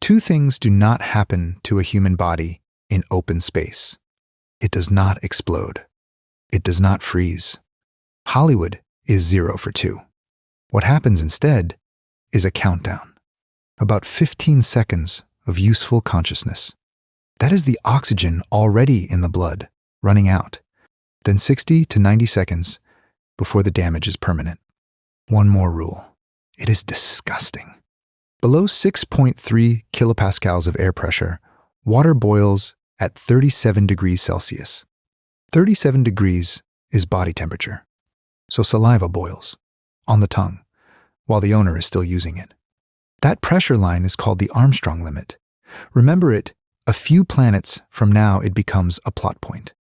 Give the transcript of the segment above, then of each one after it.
Two things do not happen to a human body in open space. It does not explode. It does not freeze. Hollywood is 0 for 2. What happens instead is a countdown. About 15 seconds of useful consciousness. That is the oxygen already in the blood, running out. Then 60 to 90 seconds before the damage is permanent. One more rule. It is disgusting. Below 6.3 kilopascals of air pressure, water boils at 37 degrees Celsius. 37 degrees is body temperature. So saliva boils on the tongue while the owner is still using it. That pressure line is called the Armstrong limit. Remember it, a few planets from now it becomes a plot point.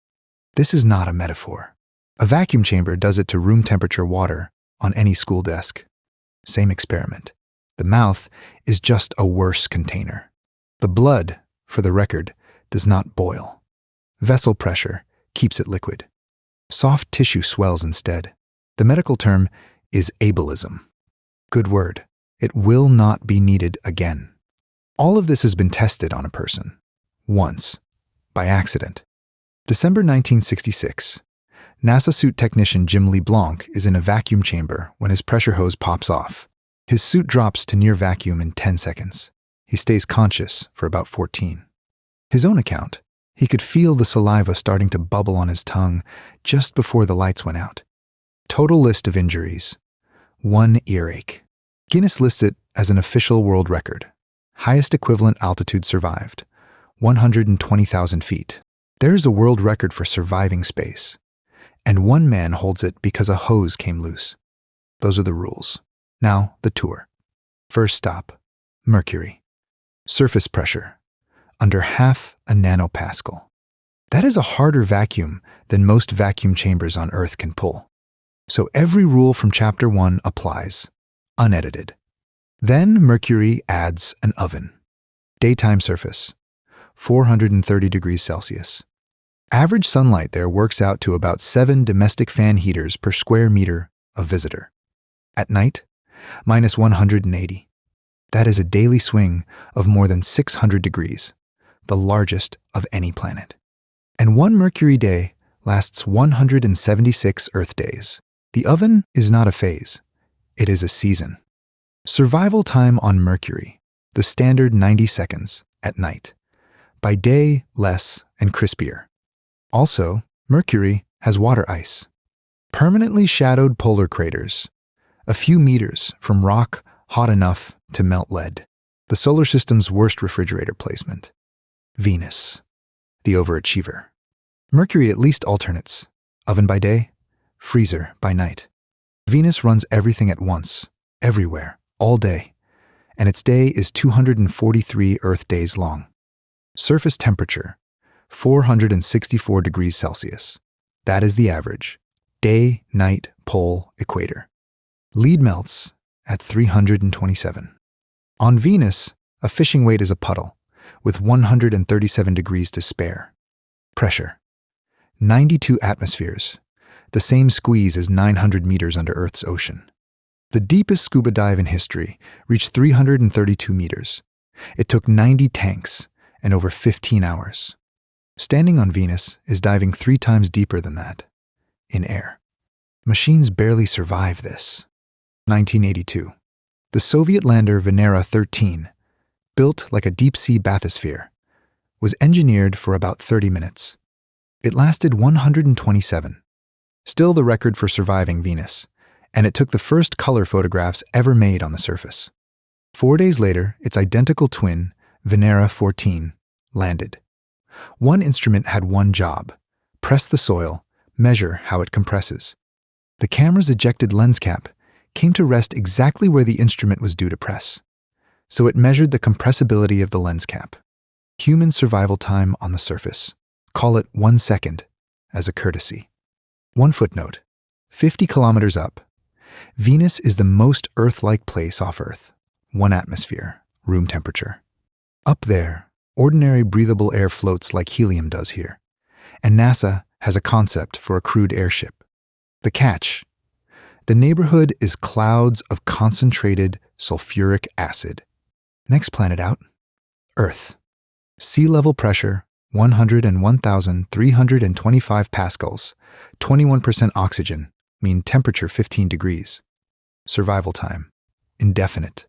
This is not a metaphor. A vacuum chamber does it to room temperature water on any school desk. Same experiment. The mouth is just a worse container. The blood, for the record, does not boil. Vessel pressure keeps it liquid. Soft tissue swells instead. The medical term is ableism. Good word. It will not be needed again. All of this has been tested on a person. Once. By accident. December 1966. NASA suit technician Jim LeBlanc is in a vacuum chamber when his pressure hose pops off. His suit drops to near vacuum in 10 seconds. He stays conscious for about 14. His own account, he could feel the saliva starting to bubble on his tongue just before the lights went out. Total list of injuries. 1 earache. Guinness lists it as an official world record. Highest equivalent altitude survived. 120,000 feet. There's a world record for surviving space. And one man holds it because a hose came loose. Those are the rules. Now, the tour. First stop, Mercury. Surface pressure, under half a nanopascal. That is a harder vacuum than most vacuum chambers on Earth can pull. So every rule from Chapter 1 applies, unedited. Then Mercury adds an oven. Daytime surface, 430 degrees Celsius. Average sunlight there works out to about 7 domestic fan heaters per square meter of visitor. At night, minus 180. That is a daily swing of more than 600 degrees, the largest of any planet. And one Mercury day lasts 176 Earth days. The oven is not a phase. It is a season. Survival time on Mercury, the standard 90 seconds at night. By day, less and crispier. Also, Mercury has water ice. Permanently shadowed polar craters. A few meters from rock hot enough to melt lead. The solar system's worst refrigerator placement. Venus, the overachiever. Mercury at least alternates. Oven by day, freezer by night. Venus runs everything at once, everywhere, all day. And its day is 243 Earth days long. Surface temperature, 464 degrees Celsius. That is the average. Day, night, pole, equator. Lead melts at 327. On Venus, a fishing weight is a puddle, with 137 degrees to spare. Pressure, 92 atmospheres, the same squeeze as 900 meters under Earth's ocean. The deepest scuba dive in history reached 332 meters. It took 90 tanks and over 15 hours. Standing on Venus is diving 3 times deeper than that, in air. Machines barely survive this. 1982. The Soviet lander Venera 13, built like a deep-sea bathysphere, was engineered for about 30 minutes. It lasted 127, still the record for surviving Venus, and it took the first color photographs ever made on the surface. 4 days later, its identical twin, Venera 14, landed. One instrument had one job: press the soil, measure how it compresses. The camera's ejected lens cap came to rest exactly where the instrument was due to press. So it measured the compressibility of the lens cap. Human survival time on the surface. Call it 1 second, as a courtesy. One footnote, 50 kilometers up. Venus is the most Earth-like place off Earth. 1 atmosphere, room temperature. Up there, ordinary breathable air floats like helium does here. And NASA has a concept for a crewed airship. The catch: the neighborhood is clouds of concentrated sulfuric acid. Next planet out, Earth. Sea level pressure, 101,325 pascals, 21% oxygen, mean temperature 15 degrees. Survival time, indefinite.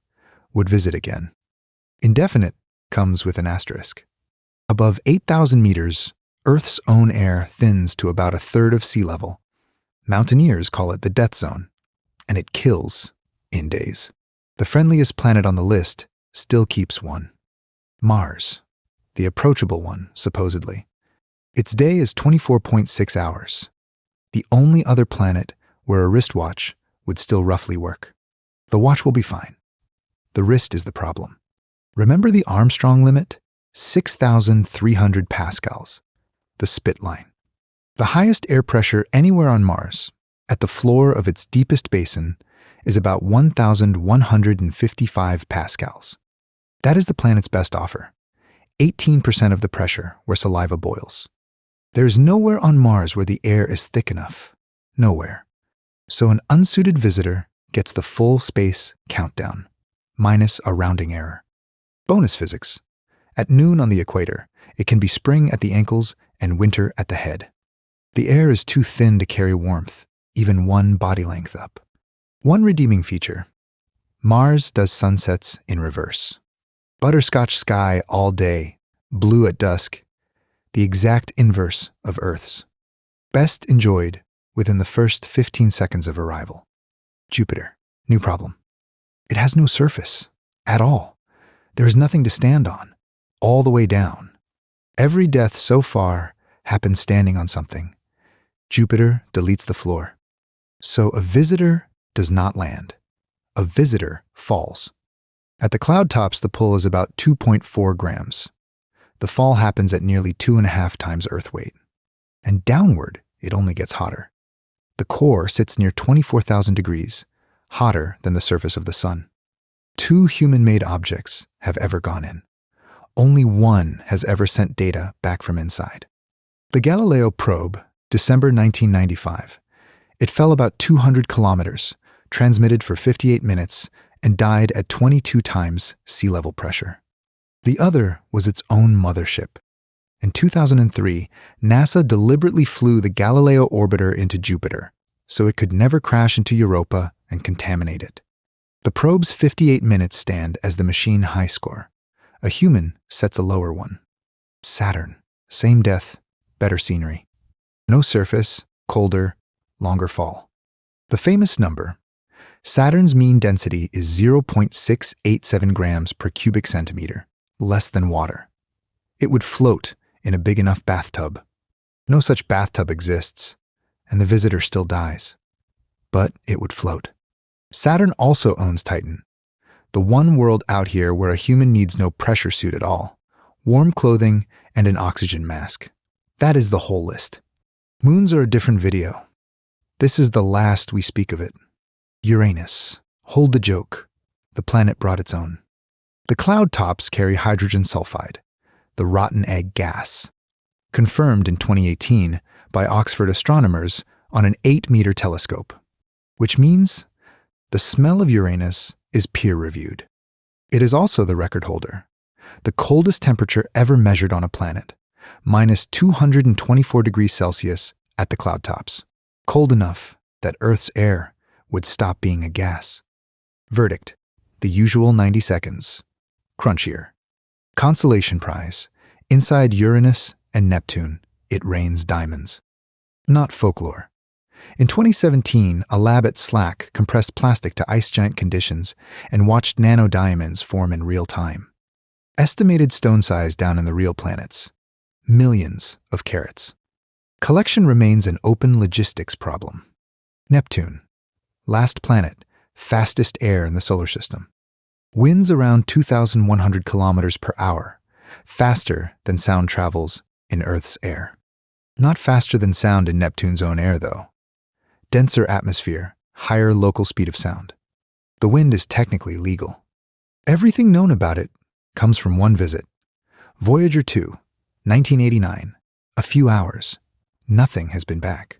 Would visit again. Indefinite comes with an asterisk. Above 8,000 meters, Earth's own air thins to about a third of sea level. Mountaineers call it the death zone, and it kills in days. The friendliest planet on the list still keeps one. Mars, the approachable one, supposedly. Its day is 24.6 hours. The only other planet where a wristwatch would still roughly work. The watch will be fine. The wrist is the problem. Remember the Armstrong limit? 6,300 pascals. The spit line. The highest air pressure anywhere on Mars, at the floor of its deepest basin, is about 1,155 pascals. That is the planet's best offer. 18% of the pressure where saliva boils. There's nowhere on Mars where the air is thick enough. Nowhere. So an unsuited visitor gets the full space countdown, minus a rounding error. Bonus physics. At noon on the equator, it can be spring at the ankles and winter at the head. The air is too thin to carry warmth, even one body length up. One redeeming feature. Mars does sunsets in reverse. Butterscotch sky all day, blue at dusk, the exact inverse of Earth's. Best enjoyed within the first 15 seconds of arrival. Jupiter, new problem. It has no surface, at all. There is nothing to stand on, all the way down. Every death so far happened standing on something. Jupiter deletes the floor. So a visitor does not land. A visitor falls. At the cloud tops, the pull is about 2.4 grams. The fall happens at nearly 2.5 times Earth weight. And downward, it only gets hotter. The core sits near 24,000 degrees, hotter than the surface of the sun. 2 human-made objects have ever gone in. Only one has ever sent data back from inside. The Galileo probe, December 1995. It fell about 200 kilometers, transmitted for 58 minutes, and died at 22 times sea level pressure. The other was its own mothership. In 2003, NASA deliberately flew the Galileo orbiter into Jupiter, so it could never crash into Europa and contaminate it. The probe's 58 minutes stand as the machine high score. A human sets a lower one. Saturn, same death, better scenery. No surface, colder, longer fall. The famous number. Saturn's mean density is 0.687 grams per cubic centimeter, less than water. It would float in a big enough bathtub. No such bathtub exists, and the visitor still dies. But it would float. Saturn also owns Titan, the one world out here where a human needs no pressure suit at all, warm clothing, and an oxygen mask. That is the whole list. Moons are a different video. This is the last we speak of it. Uranus. Hold the joke. The planet brought its own. The cloud tops carry hydrogen sulfide, the rotten egg gas, confirmed in 2018 by Oxford astronomers on an 8-meter telescope, which means the smell of Uranus is peer-reviewed. It is also the record holder, the coldest temperature ever measured on a planet, minus 224 degrees Celsius at the cloud tops, cold enough that Earth's air would stop being a gas. Verdict, the usual 90 seconds. Crunchier. Consolation prize. Inside Uranus and Neptune, it rains diamonds. Not folklore. In 2017, a lab at SLAC compressed plastic to ice giant conditions and watched nanodiamonds form in real time. Estimated stone size down in the real planets. Millions of carats. Collection remains an open logistics problem. Neptune. Last planet, fastest air in the solar system. Winds around 2,100 kilometers per hour, faster than sound travels in Earth's air. Not faster than sound in Neptune's own air, though. Denser atmosphere, higher local speed of sound. The wind is technically legal. Everything known about it comes from one visit. Voyager 2, 1989. A few hours. Nothing has been back.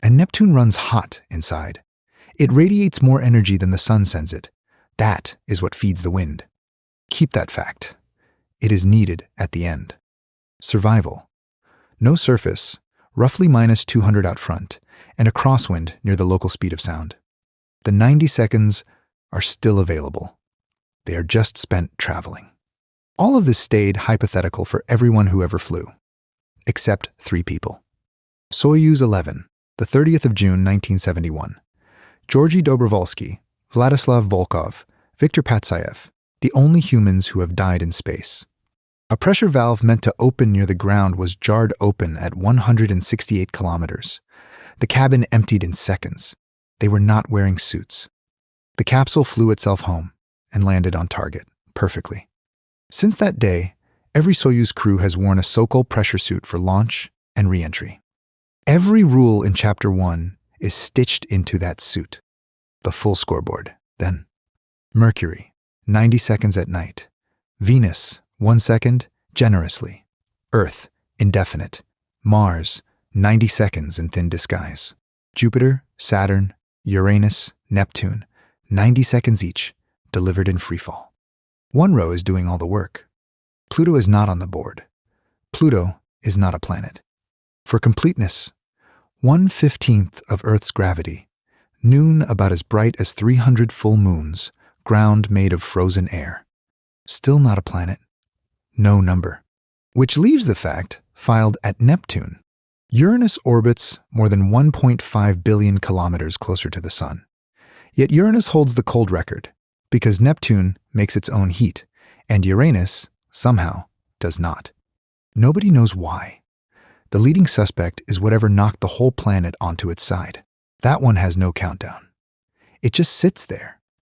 And Neptune runs hot inside. It radiates more energy than the sun sends it. That is what feeds the wind. Keep that fact. It is needed at the end. Survival. No surface, roughly -200 out front, and a crosswind near the local speed of sound. The 90 seconds are still available. They are just spent traveling. All of this stayed hypothetical for everyone who ever flew, except 3 people. Soyuz 11, the 30th of June, 1971. Georgy Dobrovolsky, Vladislav Volkov, Viktor Patsayev, the only humans who have died in space. A pressure valve meant to open near the ground was jarred open at 168 kilometers. The cabin emptied in seconds. They were not wearing suits. The capsule flew itself home and landed on target, perfectly. Since that day, every Soyuz crew has worn a Sokol pressure suit for launch and re-entry. Every rule in Chapter 1 is stitched into that suit. The full scoreboard, then. Mercury, 90 seconds at night. Venus, 1 second, generously. Earth, indefinite. Mars, 90 seconds in thin disguise. Jupiter, Saturn, Uranus, Neptune, 90 seconds each, delivered in freefall. One row is doing all the work. Pluto is not on the board. Pluto is not a planet. For completeness, 1/15 of Earth's gravity, noon about as bright as 300 full moons, ground made of frozen air. Still not a planet. No number. Which leaves the fact filed at Neptune. Uranus orbits more than 1.5 billion kilometers closer to the Sun. Yet Uranus holds the cold record, because Neptune makes its own heat, and Uranus, somehow, does not. Nobody knows why. The leading suspect is whatever knocked the whole planet onto its side. That one has no countdown. It just sits there,